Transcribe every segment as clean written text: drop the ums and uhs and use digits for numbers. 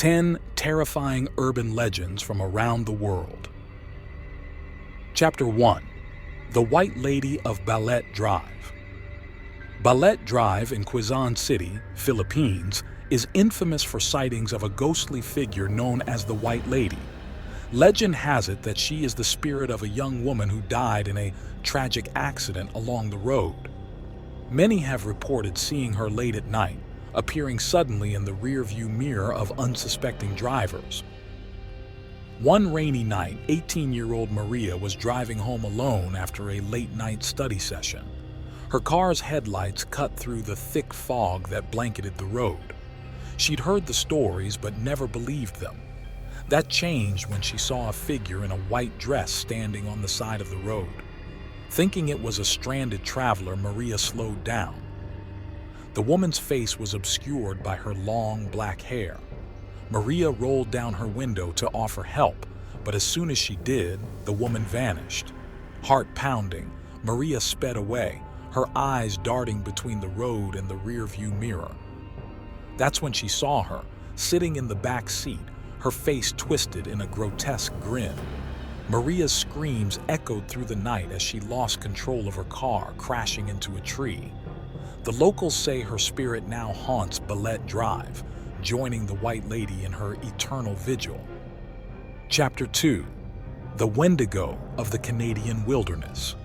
10 terrifying urban legends from around the world. Chapter 1. The White Lady of Blackeyed Drive. Blackeyed Drive in Quezon City, Philippines, is infamous for sightings of a ghostly figure known as the White Lady. Legend has it that she is the spirit of a young woman who died in a tragic accident along the road. Many have reported seeing her late at night, appearing suddenly in the rearview mirror of unsuspecting drivers. One rainy night, 18-year-old Maria was driving home alone after a late-night study session. Her car's headlights cut through the thick fog that blanketed the road. She'd heard the stories but never believed them. That changed when she saw a figure in a white dress standing on the side of the road. Thinking it was a stranded traveler, Maria slowed down. The woman's face was obscured by her long black hair. Maria rolled down her window to offer help, but as soon as she did, the woman vanished. Heart pounding, Maria sped away, her eyes darting between the road and the rearview mirror. That's when she saw her, sitting in the back seat, her face twisted in a grotesque grin. Maria's screams echoed through the night as she lost control of her car, crashing into a tree. The locals say her spirit now haunts Blackeyed Drive, joining the White Lady in her eternal vigil. Chapter 2. The Wendigo of the Canadian Wilderness.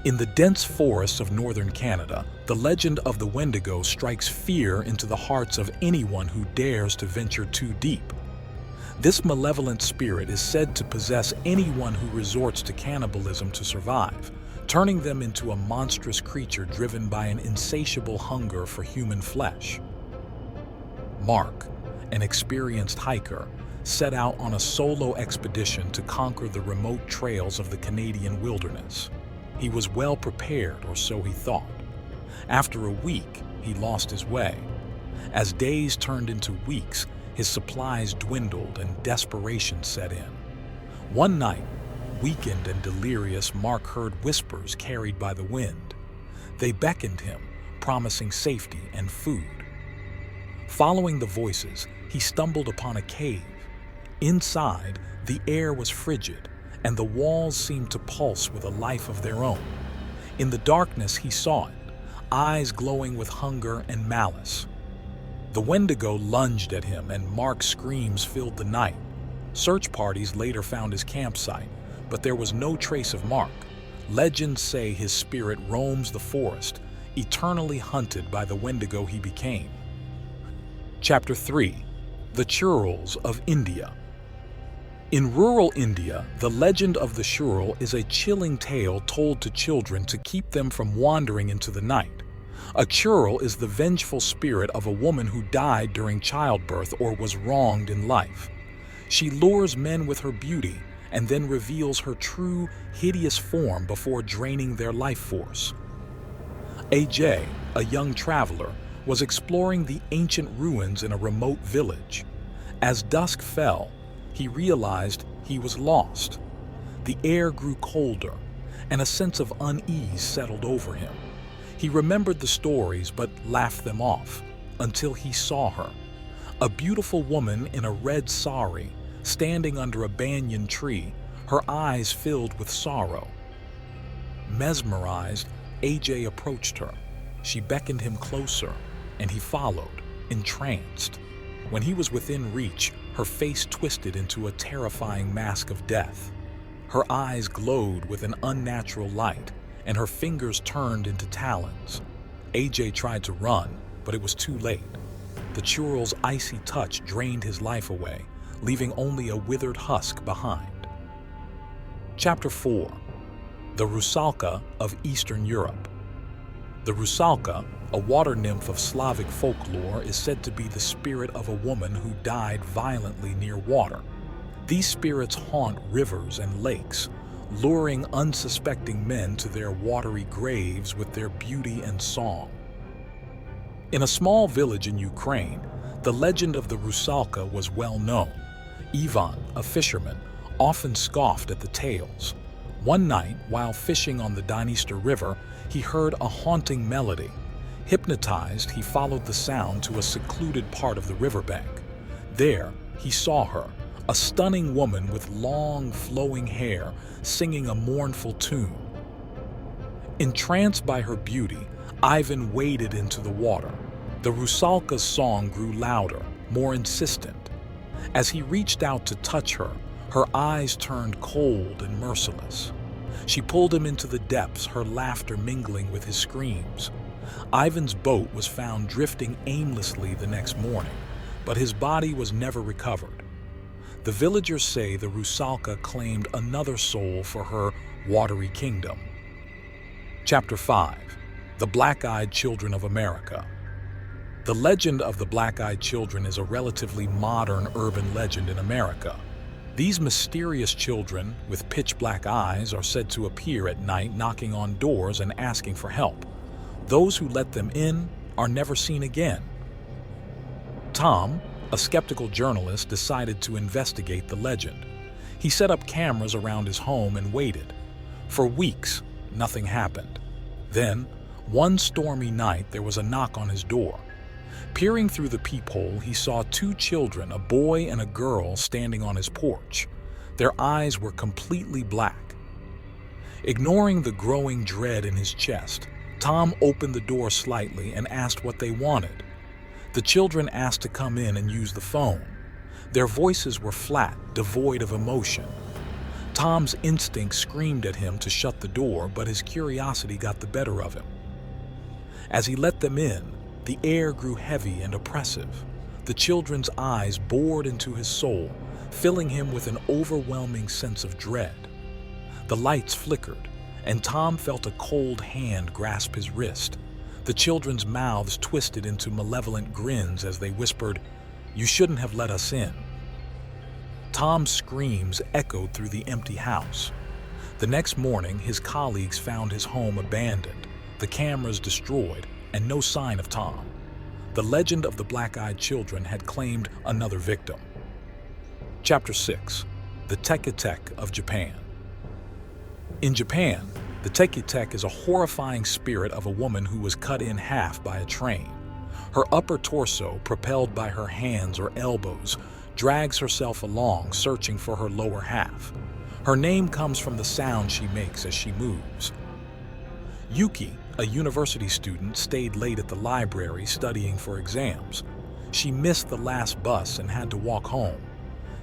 In the dense forests of northern Canada, the legend of the Wendigo strikes fear into the hearts of anyone who dares to venture too deep. This malevolent spirit is said to possess anyone who resorts to cannibalism to survive, turning them into a monstrous creature driven by an insatiable hunger for human flesh. Mark, an experienced hiker, set out on a solo expedition to conquer the remote trails of the Canadian wilderness. He was well prepared, or so he thought. After a week, he lost his way. As days turned into weeks, his supplies dwindled and desperation set in. One night, weakened and delirious, Mark heard whispers carried by the wind. They beckoned him, promising safety and food. Following the voices, he stumbled upon a cave. Inside, the air was frigid, and the walls seemed to pulse with a life of their own. In the darkness, he saw it, eyes glowing with hunger and malice. The Wendigo lunged at him, and Mark's screams filled the night. Search parties later found his campsite, but there was no trace of Mark. Legends say his spirit roams the forest, eternally hunted by the Wendigo he became. Chapter 3. The Churls of India. In rural India, the legend of the churl is a chilling tale told to children to keep them from wandering into the night. A churl is the vengeful spirit of a woman who died during childbirth or was wronged in life. She lures men with her beauty and then reveals her true, hideous form before draining their life force. AJ, a young traveler, was exploring the ancient ruins in a remote village. As dusk fell, he realized he was lost. The air grew colder, and a sense of unease settled over him. He remembered the stories but laughed them off until he saw her, a beautiful woman in a red sari, standing under a banyan tree, her eyes filled with sorrow. Mesmerized, AJ approached her. She beckoned him closer, and he followed, entranced. When he was within reach, her face twisted into a terrifying mask of death. Her eyes glowed with an unnatural light, and her fingers turned into talons. AJ tried to run, but it was too late. The churl's icy touch drained his life away, leaving only a withered husk behind. Chapter 4. The Rusala of Eastern Europe. The Rusala, a water nymph of Slavic folklore, is said to be the spirit of a woman who died violently near water. These spirits haunt rivers and lakes, luring unsuspecting men to their watery graves with their beauty and song. In a small village in Ukraine, the legend of the Rusala was well known. Ivan, a fisherman, often scoffed at the tales. One night, while fishing on the Dniester River, he heard a haunting melody. Hypnotized, he followed the sound to a secluded part of the riverbank. There, he saw her, a stunning woman with long, flowing hair, singing a mournful tune. Entranced by her beauty, Ivan waded into the water. The Rusalka's song grew louder, more insistent. As he reached out to touch her, her eyes turned cold and merciless. She pulled him into the depths, her laughter mingling with his screams. Ivan's boat was found drifting aimlessly the next morning, but his body was never recovered. The villagers say the Rusalka claimed another soul for her watery kingdom. Chapter 5. The Black-Eyed Children of America. The legend of the Black-Eyed Children is a relatively modern urban legend in America. These mysterious children with pitch-black eyes are said to appear at night knocking on doors and asking for help. Those who let them in are never seen again. Tom, a skeptical journalist, decided to investigate the legend. He set up cameras around his home and waited. For weeks, nothing happened. Then, one stormy night, there was a knock on his door. Peering through the peephole, he saw two children, a boy and a girl, standing on his porch. Their eyes were completely black. Ignoring the growing dread in his chest, Tom opened the door slightly and asked what they wanted. The children asked to come in and use the phone. Their voices were flat, devoid of emotion. Tom's instinct screamed at him to shut the door, but his curiosity got the better of him. As he let them in, the air grew heavy and oppressive. The children's eyes bored into his soul, filling him with an overwhelming sense of dread. The lights flickered, and Tom felt a cold hand grasp his wrist. The children's mouths twisted into malevolent grins as they whispered, "You shouldn't have let us in." Tom's screams echoed through the empty house. The next morning, his colleagues found his home abandoned, the cameras destroyed, and no sign of Tom. The legend of the Black-Eyed Children had claimed another victim. Chapter 6. The Tecch of Japan. In Japan, the Tecch is a horrifying spirit of a woman who was cut in half by a train. Her upper torso, propelled by her hands or elbows, drags herself along, searching for her lower half. Her name comes from the sound she makes as she moves. Yuki, a university student, stayed late at the library studying for exams. She missed the last bus and had to walk home.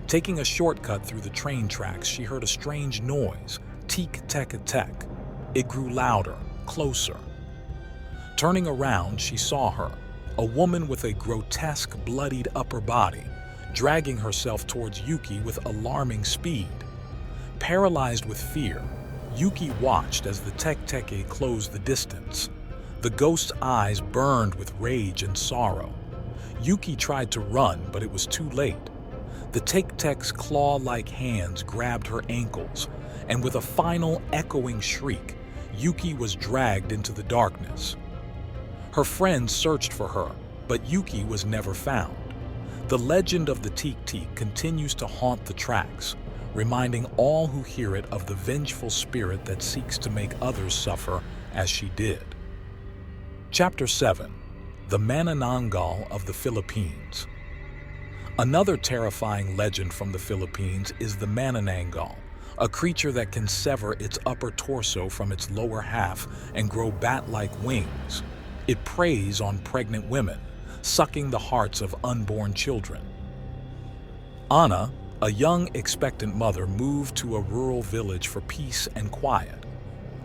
Taking a shortcut through the train tracks, she heard a strange noise, teek-teck-a-teck. It grew louder, closer. Turning around, she saw her, a woman with a grotesque, bloodied upper body, dragging herself towards Yuki with alarming speed. Paralyzed with fear, Yuki watched as the Tecch closed the distance. The ghost's eyes burned with rage and sorrow. Yuki tried to run, but it was too late. The Tecch's claw-like hands grabbed her ankles, and with a final echoing shriek, Yuki was dragged into the darkness. Her friends searched for her, but Yuki was never found. The legend of the Tecch continues to haunt the tracks, reminding all who hear it of the vengeful spirit that seeks to make others suffer as she did. Chapter 7. The Manaangal of the Philippines. Another terrifying legend from the Philippines is the Manaangal, a creature that can sever its upper torso from its lower half and grow bat-like wings. It preys on pregnant women, sucking the hearts of unborn children. Anna, a young expectant mother, moved to a rural village for peace and quiet.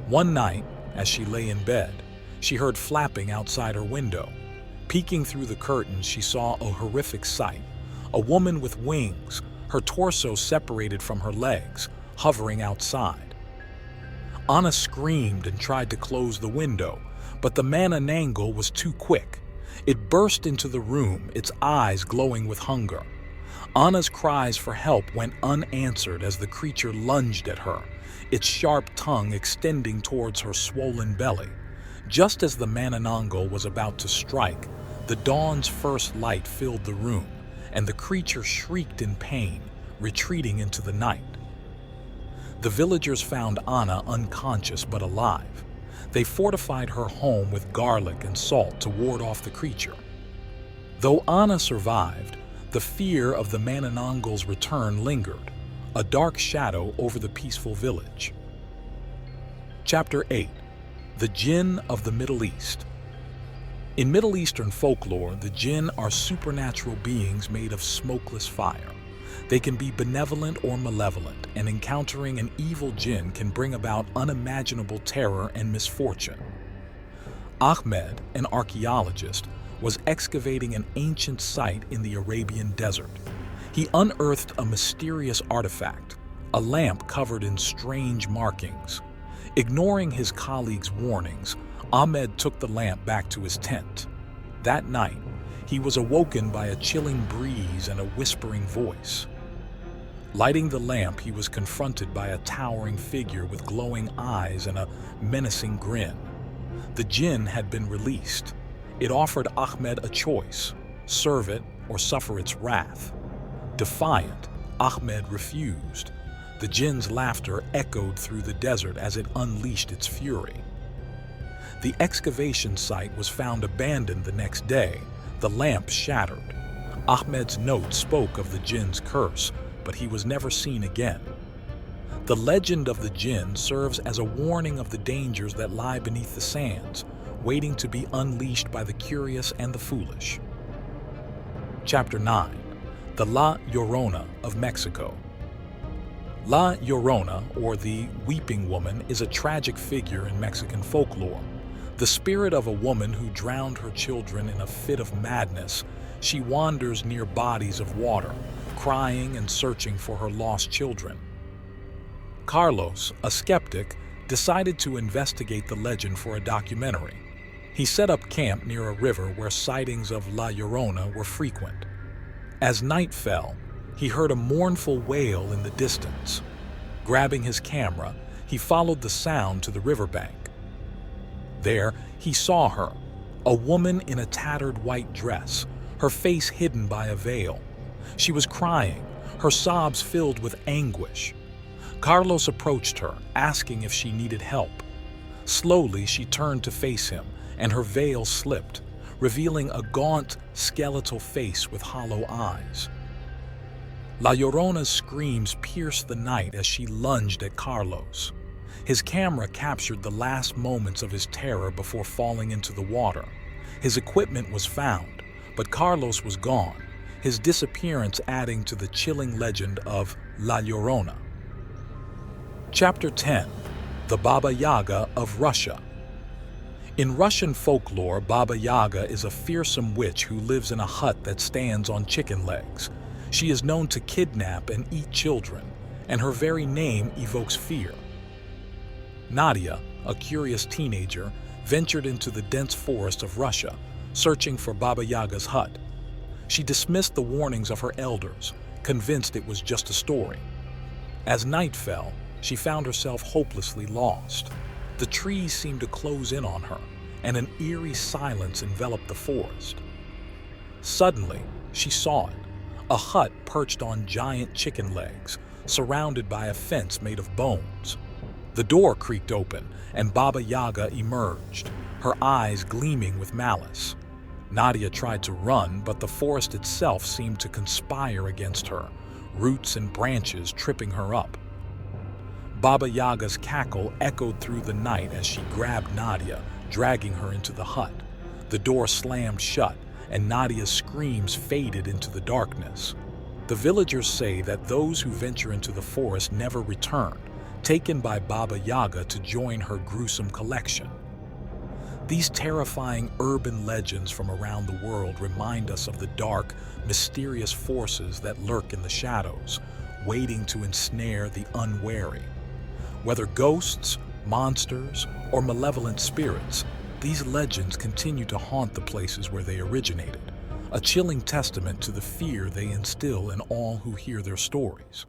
One night, as she lay in bed, she heard flapping outside her window. Peeking through the curtains, she saw a horrific sight. A woman with wings, her torso separated from her legs, hovering outside. Anna screamed and tried to close the window, but the Manaangal was too quick. It burst into the room, its eyes glowing with hunger. Anna's cries for help went unanswered as the creature lunged at her, its sharp tongue extending towards her swollen belly. Just as the Manaangal was about to strike, the dawn's first light filled the room, and the creature shrieked in pain, retreating into the night. The villagers found Anna unconscious but alive. They fortified her home with garlic and salt to ward off the creature. Though Anna survived, The fear of the Manaangal's return lingered, a dark shadow over the peaceful village. Chapter 8. The Jinn of the Middle East. In Middle Eastern folklore, the jinn are supernatural beings made of smokeless fire. They can be benevolent or malevolent, and encountering an evil jinn can bring about unimaginable terror and misfortune. Ahmed, an archaeologist, was excavating an ancient site in the Arabian desert. He unearthed a mysterious artifact, a lamp covered in strange markings. Ignoring his colleagues' warnings, Ahmed took the lamp back to his tent. That night, he was awoken by a chilling breeze and a whispering voice. Lighting the lamp, he was confronted by a towering figure with glowing eyes and a menacing grin. The jinn had been released. It offered Ahmed a choice: serve it or suffer its wrath. Defiant, Ahmed refused. The jinn's laughter echoed through the desert as it unleashed its fury. The excavation site was found abandoned the next day, the lamp shattered. Ahmed's note spoke of the jinn's curse, but he was never seen again. The legend of the jinn serves as a warning of the dangers that lie beneath the sands, waiting to be unleashed by the curious and the foolish. Chapter 9. The La Yorona of Mexico. La Yorona, or the Weeping Woman, is a tragic figure in Mexican folklore. The spirit of a woman who drowned her children in a fit of madness. She wanders near bodies of water, crying and searching for her lost children. Carlos, a skeptic, decided to investigate the legend for a documentary. He set up camp near a river where sightings of La Yorona were frequent. As night fell, he heard a mournful wail in the distance. Grabbing his camera, he followed the sound to the riverbank. There, he saw her, a woman in a tattered white dress, her face hidden by a veil. She was crying, her sobs filled with anguish. Carlos approached her, asking if she needed help. Slowly, she turned to face him, and her veil slipped, revealing a gaunt, skeletal face with hollow eyes. La Llorona's screams pierced the night as she lunged at Carlos. His camera captured the last moments of his terror before falling into the water. His equipment was found, but Carlos was gone, his disappearance adding to the chilling legend of La Llorona. Chapter 10. The Baba Yaga of Russia. In Russian folklore, Baba Yaga is a fearsome witch who lives in a hut that stands on chicken legs. She is known to kidnap and eat children, and her very name evokes fear. Nadia, a curious teenager, ventured into the dense forest of Russia, searching for Baba Yaga's hut. She dismissed the warnings of her elders, convinced it was just a story. As night fell, she found herself hopelessly lost. The trees seemed to close in on her, and an eerie silence enveloped the forest. Suddenly, she saw it, a hut perched on giant chicken legs, surrounded by a fence made of bones. The door creaked open, and Baba Yaga emerged, her eyes gleaming with malice. Nadia tried to run, but the forest itself seemed to conspire against her, roots and branches tripping her up. Baba Yaga's cackle echoed through the night as she grabbed Nadia, dragging her into the hut. The door slammed shut, and Nadia's screams faded into the darkness. The villagers say that those who venture into the forest never return, taken by Baba Yaga to join her gruesome collection. These terrifying urban legends from around the world remind us of the dark, mysterious forces that lurk in the shadows, waiting to ensnare the unwary. Whether ghosts, monsters, or malevolent spirits, these legends continue to haunt the places where they originated, a chilling testament to the fear they instill in all who hear their stories.